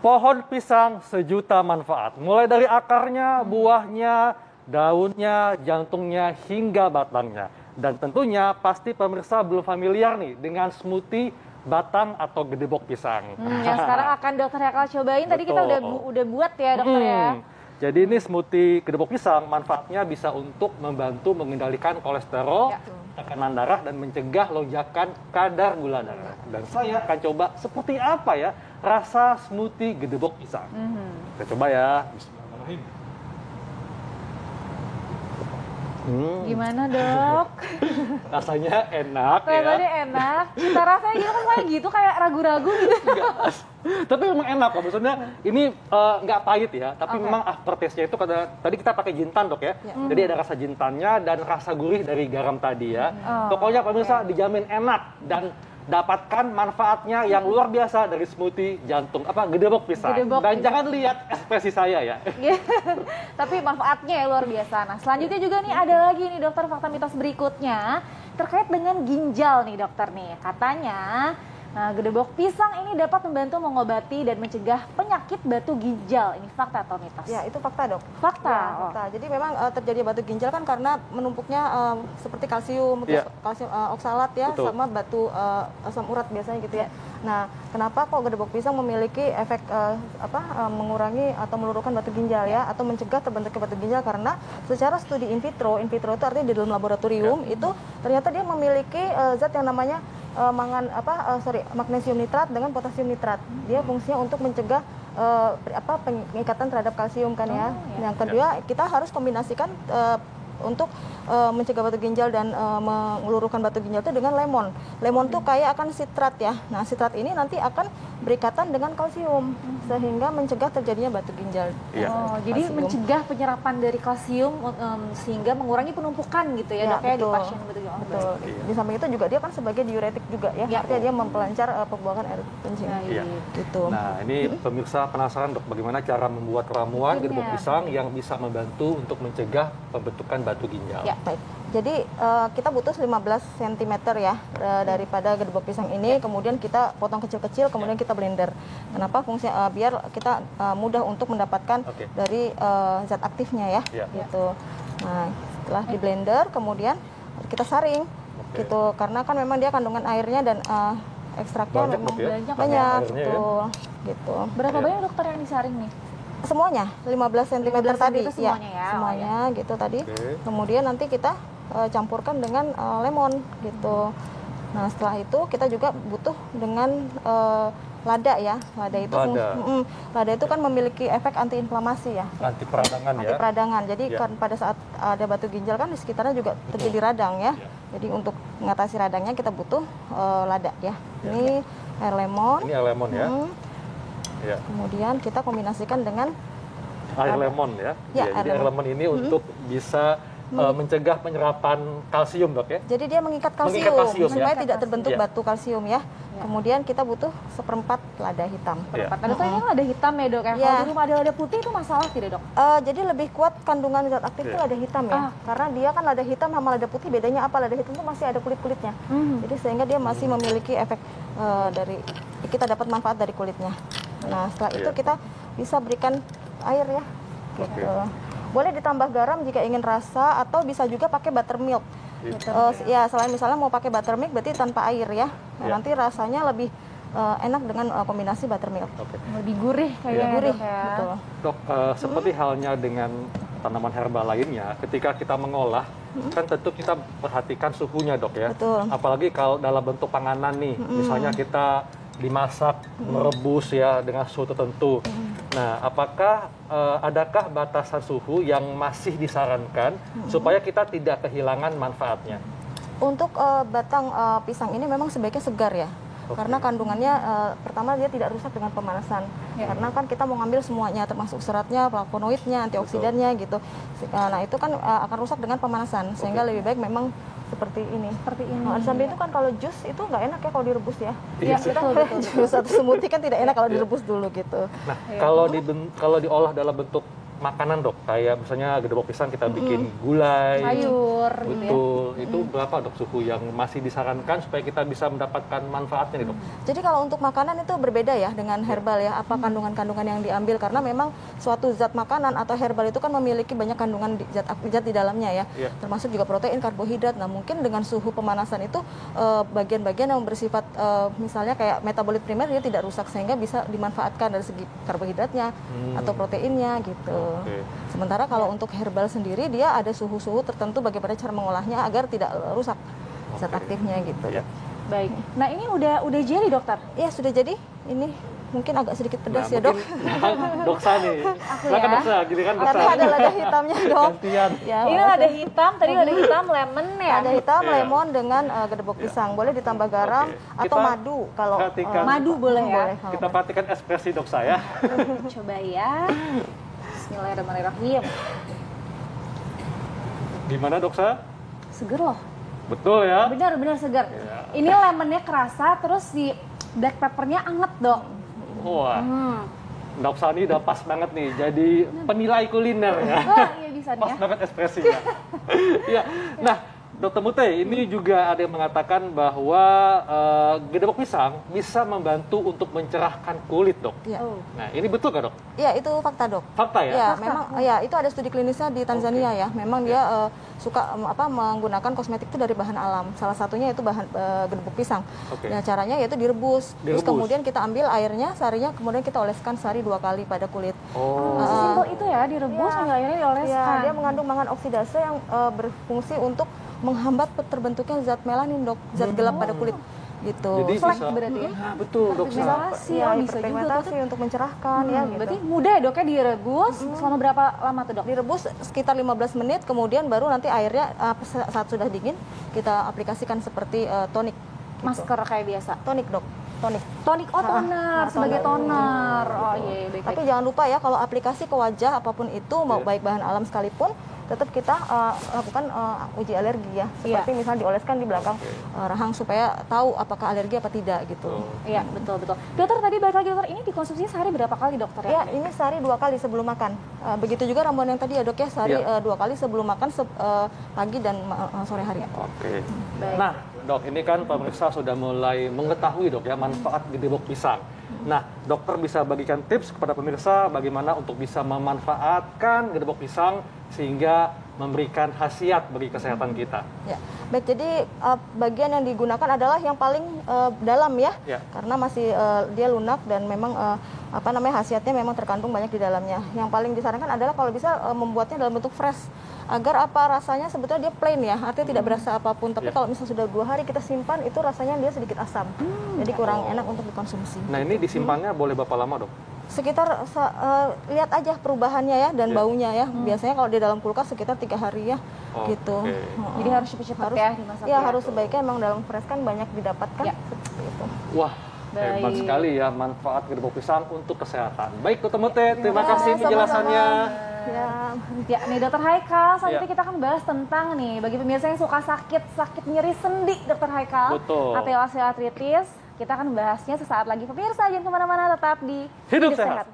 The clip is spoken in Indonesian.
Pohon pisang sejuta manfaat, mulai dari akarnya, buahnya, daunnya, jantungnya, hingga batangnya. Dan tentunya pasti pemirsa belum familiar nih dengan smoothie batang atau gedebok pisang. Yang sekarang akan dokter Hekal cobain. Tadi kita udah buat ya dokter ya. Jadi ini smoothie gedebok pisang manfaatnya bisa untuk membantu mengendalikan kolesterol, tekanan darah, dan mencegah lonjakan kadar gula darah. Dan saya akan coba seperti apa ya rasa smoothie gedebok pisang. Kita coba ya. Bismillahirrahmanirrahim. Gimana dok? Rasanya enak Kelihatannya ya. enak. Cita rasanya gitu kan kayak gitu, kayak ragu-ragu gitu. Tapi memang enak kok. Maksudnya ini nggak pahit ya. Tapi memang aftertaste-nya itu tadi kita pakai jintan dok ya. Jadi ada rasa jintannya dan rasa gurih dari garam tadi ya. Pokoknya pemirsa dijamin enak dan dapatkan manfaatnya yang luar biasa dari smoothie gedebok pisang. Dan jangan lihat ekspresi saya ya. Tapi manfaatnya ya luar biasa. Nah selanjutnya juga nih ada lagi nih dokter fakta mitos berikutnya terkait dengan ginjal nih dokter nih. Katanya gedebok pisang ini dapat membantu mengobati dan mencegah penyakit batu ginjal. Ini fakta atau mitos? Ya, itu fakta dok. Fakta. Ya, fakta. Jadi memang terjadi batu ginjal kan karena menumpuknya seperti kalsium, kalsium oksalat ya, sama batu asam urat biasanya gitu ya. Nah, kenapa kok gedebok pisang memiliki efek mengurangi atau meluluhkan batu ginjal ya, atau mencegah terbentuknya batu ginjal? Karena secara studi in vitro itu artinya di dalam laboratorium itu ternyata dia memiliki zat yang namanya magnesium nitrat dengan potasium nitrat. Dia fungsinya untuk mencegah pengikatan terhadap kalsium kan ya. Yang kedua, kita harus kombinasikan untuk mencegah batu ginjal dan meluruhkan batu ginjal itu dengan lemon. Lemon tuh kayak akan sitrat ya. Nah, sitrat ini nanti akan berikatan dengan kalsium sehingga mencegah terjadinya batu ginjal. Jadi mencegah penyerapan dari kalsium sehingga mengurangi penumpukan gitu ya, dok ya di pasien batu ginjal. Betul. Di samping itu juga dia kan sebagai diuretik juga ya. Artinya dia mempelancar pembuangan air kencing. Gitu. Nah, ini pemirsa penasaran dok bagaimana cara membuat ramuan gedebok pisang yang bisa membantu untuk mencegah pembentukan batu ginjal. Ya, baik. Jadi kita butuh 15 cm ya daripada gedebok pisang ini, kemudian kita potong kecil-kecil, kemudian kita blender. Kenapa? Fungsinya biar kita mudah untuk mendapatkan dari zat aktifnya ya, gitu. Nah, setelah di blender, kemudian kita saring, gitu. Karena kan memang dia kandungan airnya dan ekstraknya memang banyak, betul, gitu. Berapa banyak dokter yang disaring nih? Semuanya 15 cm tadi itu semuanya ya, semuanya gitu tadi. Kemudian nanti kita campurkan dengan lemon gitu. Nah, setelah itu kita juga butuh dengan lada ya. Lada itu kan memiliki efek antiinflamasi ya. Anti peradangan ya. Anti peradangan. Jadi kan pada saat ada batu ginjal kan di sekitarnya juga terjadi radang ya. Jadi untuk mengatasi radangnya kita butuh lada ya. Ini air lemon. Ini air lemon ya. Kemudian kita kombinasikan dengan air lemon ya. Jadi air lemon ini untuk bisa mencegah penyerapan kalsium dok ya. Jadi dia mengikat kalsium supaya tidak terbentuk batu kalsium ya. Kemudian kita butuh 1/4 lada hitam. Ada tuh ini lada hitam ya dok. Kalau di rumah ada lada putih itu masalah tidak dok? Jadi lebih kuat kandungan zat aktif itu lada hitam ya. Karena dia kan lada hitam sama lada putih bedanya apa? Lada hitam itu masih ada kulit-kulitnya. Jadi sehingga dia masih memiliki efek dari kita dapat manfaat dari kulitnya. Nah, setelah itu kita bisa berikan air ya. Gitu. Boleh ditambah garam jika ingin rasa atau bisa juga pakai buttermilk. Ya, selain misalnya mau pakai buttermilk berarti tanpa air ya. Nah, nanti rasanya lebih enak dengan kombinasi buttermilk. Lebih gurih kayaknya gurih. Dok, ya. Dok, seperti halnya dengan tanaman herbal lainnya, ketika kita mengolah kan tentu kita perhatikan suhunya dok ya. Betul. Apalagi kalau dalam bentuk panganan nih, misalnya kita dimasak, merebus ya dengan suhu tertentu. Nah, apakah adakah batasan suhu yang masih disarankan supaya kita tidak kehilangan manfaatnya? Untuk batang pisang ini memang sebaiknya segar ya. Karena kandungannya pertama dia tidak rusak dengan pemanasan. Karena kan kita mau ngambil semuanya termasuk seratnya, flavonoidnya, antioksidannya gitu. Nah, itu kan akan rusak dengan pemanasan sehingga lebih baik memang seperti ini. Nah, di samping itu kan kalau jus itu nggak enak ya kalau direbus ya. Iya, Jus atau smoothie kan tidak enak kalau direbus dulu gitu. Nah, kalau diolah dalam bentuk makanan dok, kayak misalnya gedebok pisang kita bikin gulai, sayur, betul, itu berapa dok suhu yang masih disarankan supaya kita bisa mendapatkan manfaatnya nih dok? Jadi kalau untuk makanan itu berbeda ya dengan herbal ya, apa kandungan-kandungan yang diambil, karena memang suatu zat makanan atau herbal itu kan memiliki banyak kandungan zat di dalamnya ya, termasuk juga protein, karbohidrat. Nah mungkin dengan suhu pemanasan itu bagian-bagian yang bersifat misalnya kayak metabolit primer dia tidak rusak sehingga bisa dimanfaatkan dari segi karbohidratnya atau proteinnya gitu. Sementara kalau untuk herbal sendiri dia ada suhu-suhu tertentu bagaimana cara mengolahnya agar tidak rusak zat aktifnya gitu. Baik. Nah ini udah jadi dokter? Ya sudah jadi. Ini mungkin agak sedikit pedas ya dok. Doksa nih. Silakan doksa, gini kan doksa. Tapi ada lada hitamnya dok. Gantian. Ya, ini lada hitam, tadi lada hitam, lemon ya. Lada hitam, lemon dengan gedebok pisang. Boleh ditambah garam atau madu kalau madu boleh ya. Kita perhatikan ekspresi doksa ya. Coba ya. Bismillahirrahmanirrahim. Gimana doksa? Seger loh. Betul ya. Benar-benar segar. Ini lemonnya kerasa, terus si black peppernya anget dok. Wah, doksa ini udah pas banget nih, jadi penilai kuliner ya. Iya bisa nih Pas ya. banget ekspresinya. Iya. Nah, Dokter Mute, ini juga ada yang mengatakan bahwa gedebok pisang bisa membantu untuk mencerahkan kulit, dok. Ya. Nah, ini betul nggak, dok? Ya, itu fakta dok. Fakta ya? Ya, memang ya itu ada studi klinisnya di Tanzania ya. Memang dia suka menggunakan kosmetik itu dari bahan alam. Salah satunya itu bahan gedebok pisang. Nah, caranya yaitu direbus. Terus kemudian kita ambil airnya, sarinya, kemudian kita oleskan sehari 2 kali pada kulit. Sesimpel itu ya, direbus sambil airnya dioleskan. Ya, dia mengandung mangan oksidase yang berfungsi untuk menghambat terbentuknya zat melanin dok, zat gelap pada kulit gitu. Jadi flek bisa, berarti ya? Nah, betul dok. Pigmentasi Ya, bisa juga tuh. untuk mencerahkan ya gitu. Berarti mudah ya dok ya direbus selama berapa lama tuh dok? Direbus sekitar 15 menit, kemudian baru nanti airnya saat sudah dingin kita aplikasikan seperti tonik. Masker kayak biasa? Tonik dok, tonik. Tonik, toner, sebagai toner. Oh iya, baik. Tapi jangan lupa ya kalau aplikasi ke wajah apapun itu, mau baik bahan alam sekalipun, tetap kita lakukan uji alergi ya. Seperti misalnya dioleskan di belakang rahang supaya tahu apakah alergi apa tidak gitu. Iya, betul. Dokter tadi balik lagi dokter, ini dikonsumsi sehari berapa kali dokter ya? Ya, ini sehari 2 kali sebelum makan. Begitu juga ramuan yang tadi ya dok ya, sehari 2 kali sebelum makan pagi dan sore hari. Oke. Nah, dok, ini kan pemirsa sudah mulai mengetahui dok ya manfaat gedebok pisang. Nah, dokter bisa bagikan tips kepada pemirsa bagaimana untuk bisa memanfaatkan gedebok pisang sehingga memberikan khasiat bagi kesehatan kita. Ya, baik. Jadi bagian yang digunakan adalah yang paling dalam ya, karena masih dia lunak dan memang khasiatnya memang terkandung banyak di dalamnya. Yang paling disarankan adalah kalau bisa membuatnya dalam bentuk fresh, agar rasanya sebetulnya dia plain ya, artinya tidak berasa apapun. Tapi kalau misalnya sudah 2 hari kita simpan, itu rasanya dia sedikit asam, jadi kurang enak untuk dikonsumsi. Nah, ini disimpannya boleh berapa lama dok? Sekitar lihat aja perubahannya ya dan baunya ya. Biasanya kalau di dalam kulkas sekitar 3 hari ya, gitu. Jadi harus cepat-cepat ya dimasak. Ya, harus sebaiknya emang dalam fresh kan banyak didapatkan. Seperti itu. Wah, hebat sekali ya manfaat gedebok pisang untuk kesehatan. Baik, Dokter Mute, terima kasih penjelasannya. Ya, nih Dokter Haikal, selanjutnya kita akan bahas tentang nih bagi pemirsa yang suka sakit nyeri sendi, Dokter Haikal, atau osteoartritis. Kita akan bahasnya sesaat lagi. Pemirsa jangan kemana-mana, tetap di Hidup Sehat.